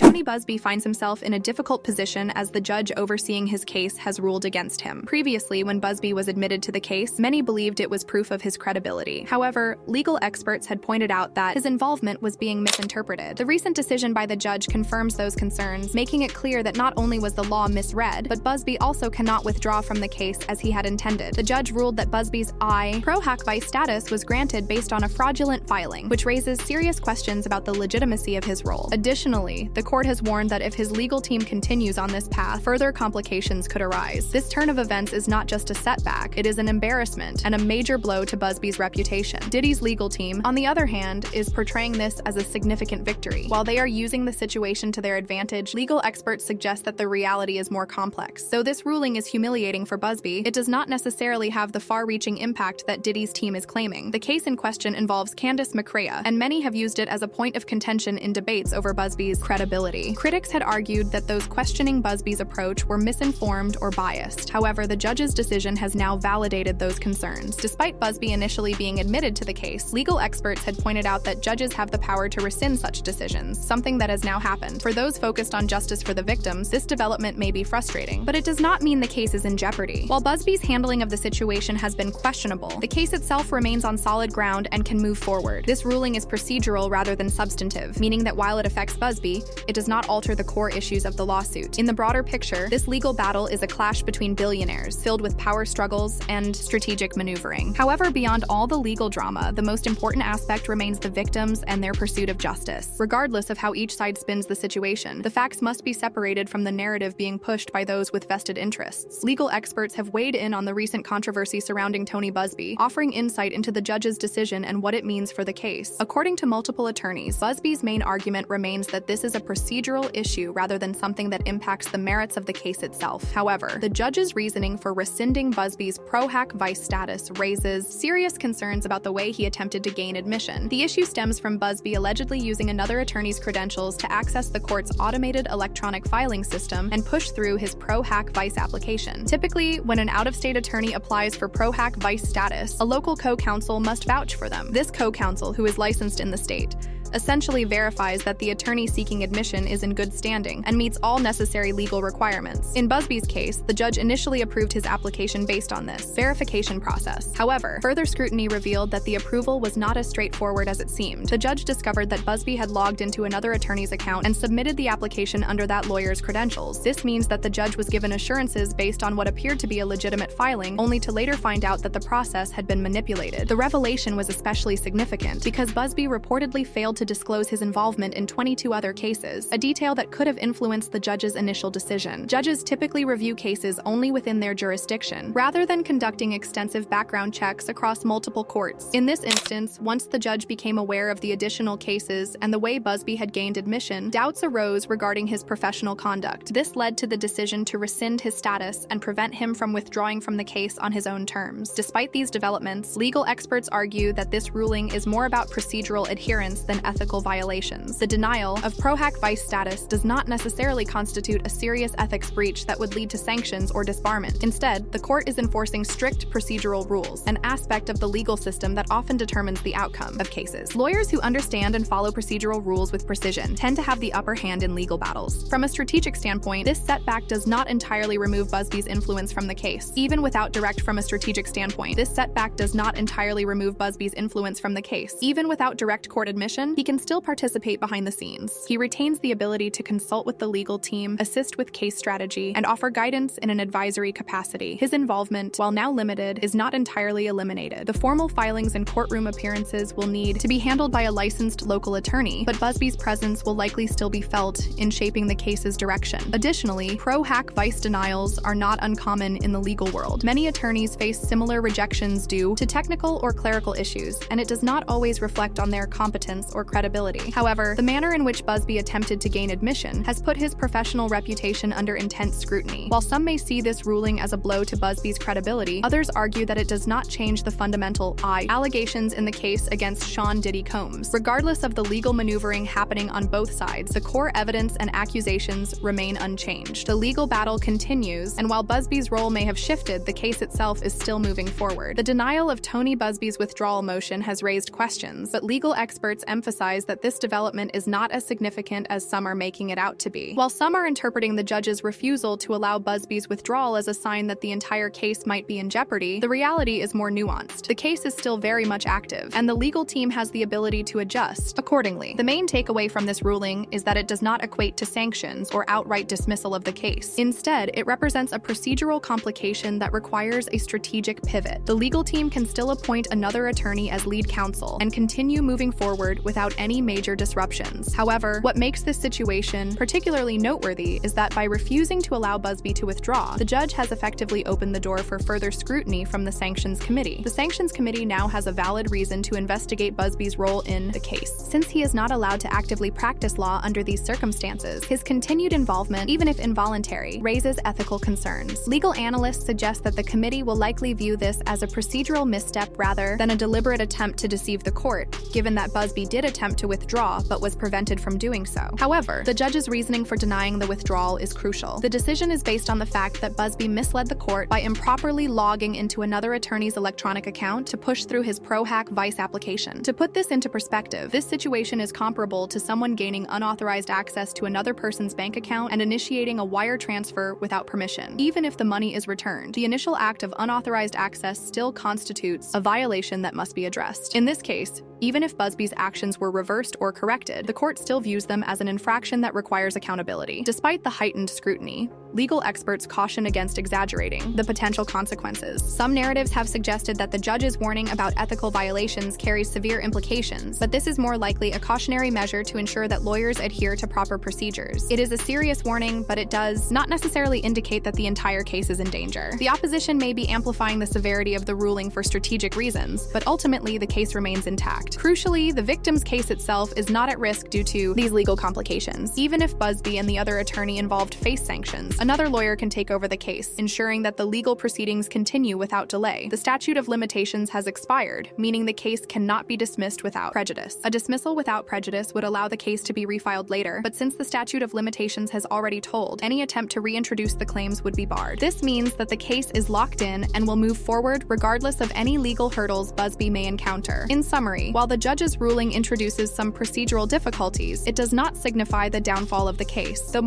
Tony Buzbee finds himself in a difficult position as the judge overseeing his case has ruled against him. Previously, when Buzbee was admitted to the case, many believed it was proof of his credibility. However, legal experts had pointed out that his involvement was being misinterpreted. The recent decision by the judge confirms those concerns, making it clear that not only was the law misread, but Buzbee also cannot withdraw from the case as he had intended. The judge ruled that Buzbee's pro hack vice status was granted based on a fraudulent filing, which raises serious questions about the legitimacy of his role. Additionally, the court has warned that if his legal team continues on this path, further complications could arise. This turn of events is not just a setback, it is an embarrassment and a major blow to Buzbee's reputation. Diddy's legal team, on the other hand, is portraying this as a significant victory. While they are using the situation to their advantage, legal experts suggest that the reality is more complex. Though this ruling is humiliating for Buzbee, it does not necessarily have the far-reaching impact that Diddy's team is claiming. The case in question involves Candace McCrea, and many have used it as a point of contention in debates over Buzbee's credibility. Critics had argued that those questioning Buzbee's approach were misinformed or biased. However, the judge's decision has now validated those concerns. Despite Buzbee initially being admitted to the case, legal experts had pointed out that judges have the power to rescind such decisions, something that has now happened. For those focused on justice for the victims, this development may be frustrating, but it does not mean the case is in jeopardy. While Buzbee's handling of the situation has been questionable, the case itself remains on solid ground and can move forward. This ruling is procedural rather than substantive, meaning that while it affects Buzbee, it does not alter the core issues of the lawsuit. In the broader picture, this legal battle is a clash between billionaires, filled with power struggles and strategic maneuvering. However, beyond all the legal drama, the most important aspect remains the victims and their pursuit of justice. Regardless of how each side spins the situation, the facts must be separated from the narrative being pushed by those with vested interests. Legal experts have weighed in on the recent controversy surrounding Tony Buzbee, offering insight into the judge's decision and what it means for the case. According to multiple attorneys, Buzbee's main argument remains that this is a procedural issue rather than something that impacts the merits of the case itself. However, the judge's reasoning for rescinding Buzbee's pro-hack vice status raises serious concerns about the way he attempted to gain admission. The issue stems from Buzbee allegedly using another attorney's credentials to access the court's automated electronic filing system and push through his pro-hack vice application. Typically, when an out-of-state attorney applies for pro-hack vice status, a local co-counsel must vouch for them. This co-counsel, who is licensed in the state, essentially verifies that the attorney seeking admission is in good standing and meets all necessary legal requirements. In Buzbee's case, the judge initially approved his application based on this verification process. However, further scrutiny revealed that the approval was not as straightforward as it seemed. The judge discovered that Buzbee had logged into another attorney's account and submitted the application under that lawyer's credentials. This means that the judge was given assurances based on what appeared to be a legitimate filing, only to later find out that the process had been manipulated. The revelation was especially significant because Buzbee reportedly failed to disclose his involvement in 22 other cases, a detail that could have influenced the judge's initial decision. Judges typically review cases only within their jurisdiction, rather than conducting extensive background checks across multiple courts. In this instance, once the judge became aware of the additional cases and the way Buzbee had gained admission, doubts arose regarding his professional conduct. This led to the decision to rescind his status and prevent him from withdrawing from the case on his own terms. Despite these developments, legal experts argue that this ruling is more about procedural adherence than ethical violations. The denial of pro-hack vice status does not necessarily constitute a serious ethics breach that would lead to sanctions or disbarment. Instead, the court is enforcing strict procedural rules, an aspect of the legal system that often determines the outcome of cases. Lawyers who understand and follow procedural rules with precision tend to have the upper hand in legal battles. From a strategic standpoint, this setback does not entirely remove Buzbee's influence from the case. Even without direct from a strategic standpoint, this setback does not entirely remove Buzbee's influence from the case. Even without direct court admission, he can still participate behind the scenes. He retains the ability to consult with the legal team, assist with case strategy, and offer guidance in an advisory capacity. His involvement, while now limited, is not entirely eliminated. The formal filings and courtroom appearances will need to be handled by a licensed local attorney, but Buzbee's presence will likely still be felt in shaping the case's direction. Additionally, pro-hack vice denials are not uncommon in the legal world. Many attorneys face similar rejections due to technical or clerical issues, and it does not always reflect on their competence or credibility. However, the manner in which Buzbee attempted to gain admission has put his professional reputation under intense scrutiny. While some may see this ruling as a blow to Buzbee's credibility, others argue that it does not change the fundamental allegations in the case against Sean Diddy Combs. Regardless of the legal maneuvering happening on both sides, the core evidence and accusations remain unchanged. The legal battle continues, and while Buzbee's role may have shifted, the case itself is still moving forward. The denial of Tony Buzbee's withdrawal motion has raised questions, but legal experts emphasize emphasize that this development is not as significant as some are making it out to be. While some are interpreting the judge's refusal to allow Buzbee's withdrawal as a sign that the entire case might be in jeopardy, the reality is more nuanced. The case is still very much active, and the legal team has the ability to adjust accordingly. The main takeaway from this ruling is that it does not equate to sanctions or outright dismissal of the case. Instead, it represents a procedural complication that requires a strategic pivot. The legal team can still appoint another attorney as lead counsel and continue moving forward without any major disruptions. However, what makes this situation particularly noteworthy is that by refusing to allow Buzbee to withdraw, the judge has effectively opened the door for further scrutiny from the Sanctions Committee. The Sanctions Committee now has a valid reason to investigate Buzbee's role in the case. Since he is not allowed to actively practice law under these circumstances, his continued involvement, even if involuntary, raises ethical concerns. Legal analysts suggest that the committee will likely view this as a procedural misstep rather than a deliberate attempt to deceive the court, given that Buzbee did attempt to withdraw but was prevented from doing so. However, the judge's reasoning for denying the withdrawal is crucial. The decision is based on the fact that Buzbee misled the court by improperly logging into another attorney's electronic account to push through his pro-hack Vice application. To put this into perspective, this situation is comparable to someone gaining unauthorized access to another person's bank account and initiating a wire transfer without permission. Even if the money is returned, the initial act of unauthorized access still constitutes a violation that must be addressed. In this case, even if Buzbee's actions were reversed or corrected, the court still views them as an infraction that requires accountability. Despite the heightened scrutiny, legal experts caution against exaggerating the potential consequences. Some narratives have suggested that the judge's warning about ethical violations carries severe implications, but this is more likely a cautionary measure to ensure that lawyers adhere to proper procedures. It is a serious warning, but it does not necessarily indicate that the entire case is in danger. The opposition may be amplifying the severity of the ruling for strategic reasons, but ultimately the case remains intact. Crucially, the victim's case itself is not at risk due to these legal complications. Even if Buzbee and the other attorney involved face sanctions, another lawyer can take over the case, ensuring that the legal proceedings continue without delay. The statute of limitations has expired, meaning the case cannot be dismissed without prejudice. A dismissal without prejudice would allow the case to be refiled later, but since the statute of limitations has already told, any attempt to reintroduce the claims would be barred. This means that the case is locked in and will move forward regardless of any legal hurdles Buzbee may encounter. In summary, while the judge's ruling introduces some procedural difficulties, it does not signify the downfall of the case. The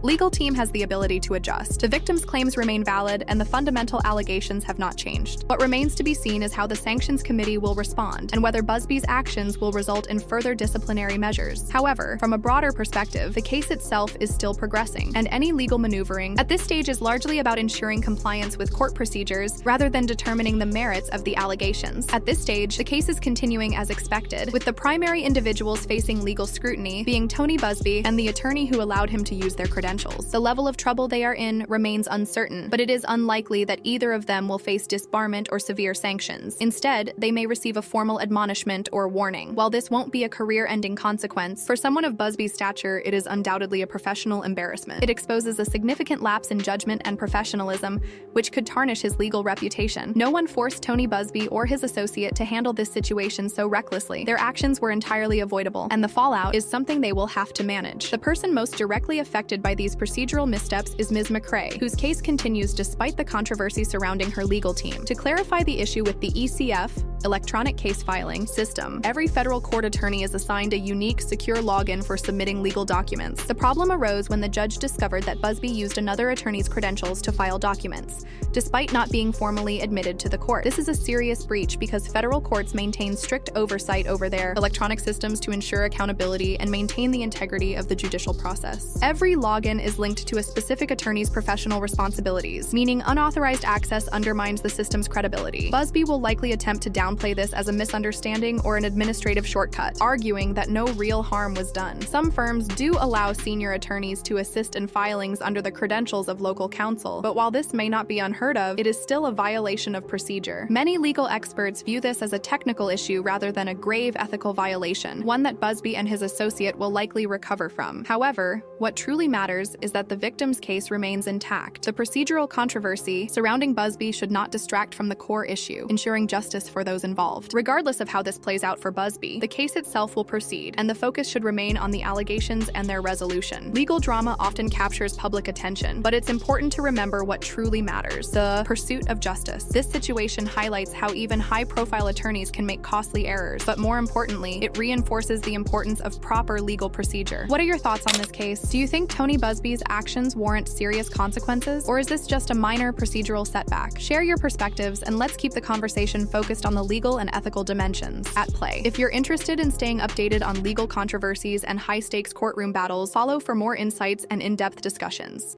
legal team has the ability to adjust. The victim's claims remain valid, and the fundamental allegations have not changed. What remains to be seen is how the Sanctions Committee will respond, and whether Buzbee's actions will result in further disciplinary measures. However, from a broader perspective, the case itself is still progressing, and any legal maneuvering at this stage is largely about ensuring compliance with court procedures rather than determining the merits of the allegations. At this stage, the case is continuing as expected, with the primary individuals facing legal scrutiny being Tony Buzbee and the attorney who allowed him to use their credentials. The level of trouble they are in remains uncertain, but it is unlikely that either of them will face disbarment or severe sanctions. Instead, they may receive a formal admonishment or warning. While this won't be a career-ending consequence, for someone of Buzbee's stature, it is undoubtedly a professional embarrassment. It exposes a significant lapse in judgment and professionalism, which could tarnish his legal reputation. No one forced Tony Buzbee or his associate to handle this situation so recklessly. Their actions were entirely avoidable, and the fallout is something they will have to manage. The person most directly affected by these procedural missteps is Ms. McCrae, whose case continues despite the controversy surrounding her legal team. To clarify the issue with the ECF, electronic case filing, system, every federal court attorney is assigned a unique, secure login for submitting legal documents. The problem arose when the judge discovered that Buzbee used another attorney's credentials to file documents, despite not being formally admitted to the court. This is a serious breach because federal courts maintain strict oversight over their electronic systems to ensure accountability and maintain the integrity of the judicial process. Every login is linked to a specific attorney's professional responsibilities, meaning unauthorized access undermines the system's credibility. Buzbee will likely attempt to downplay this as a misunderstanding or an administrative shortcut, arguing that no real harm was done. Some firms do allow senior attorneys to assist in filings under the credentials of local counsel, but while this may not be unheard of, it is still a violation of procedure. Many legal experts view this as a technical issue rather than a grave ethical violation, one that Buzbee and his associate will likely recover from. However, what truly matters is that the victim's case remains intact. The procedural controversy surrounding Buzbee should not distract from the core issue, ensuring justice for those those involved. Regardless of how this plays out for Buzbee, the case itself will proceed, and the focus should remain on the allegations and their resolution. Legal drama often captures public attention, but it's important to remember what truly matters: the pursuit of justice. This situation highlights how even high-profile attorneys can make costly errors, but more importantly, it reinforces the importance of proper legal procedure. What are your thoughts on this case? Do you think Tony Buzbee's actions warrant serious consequences, or is this just a minor procedural setback? Share your perspectives, and let's keep the conversation focused on the legal and ethical dimensions at play. If you're interested in staying updated on legal controversies and high-stakes courtroom battles, follow for more insights and in-depth discussions.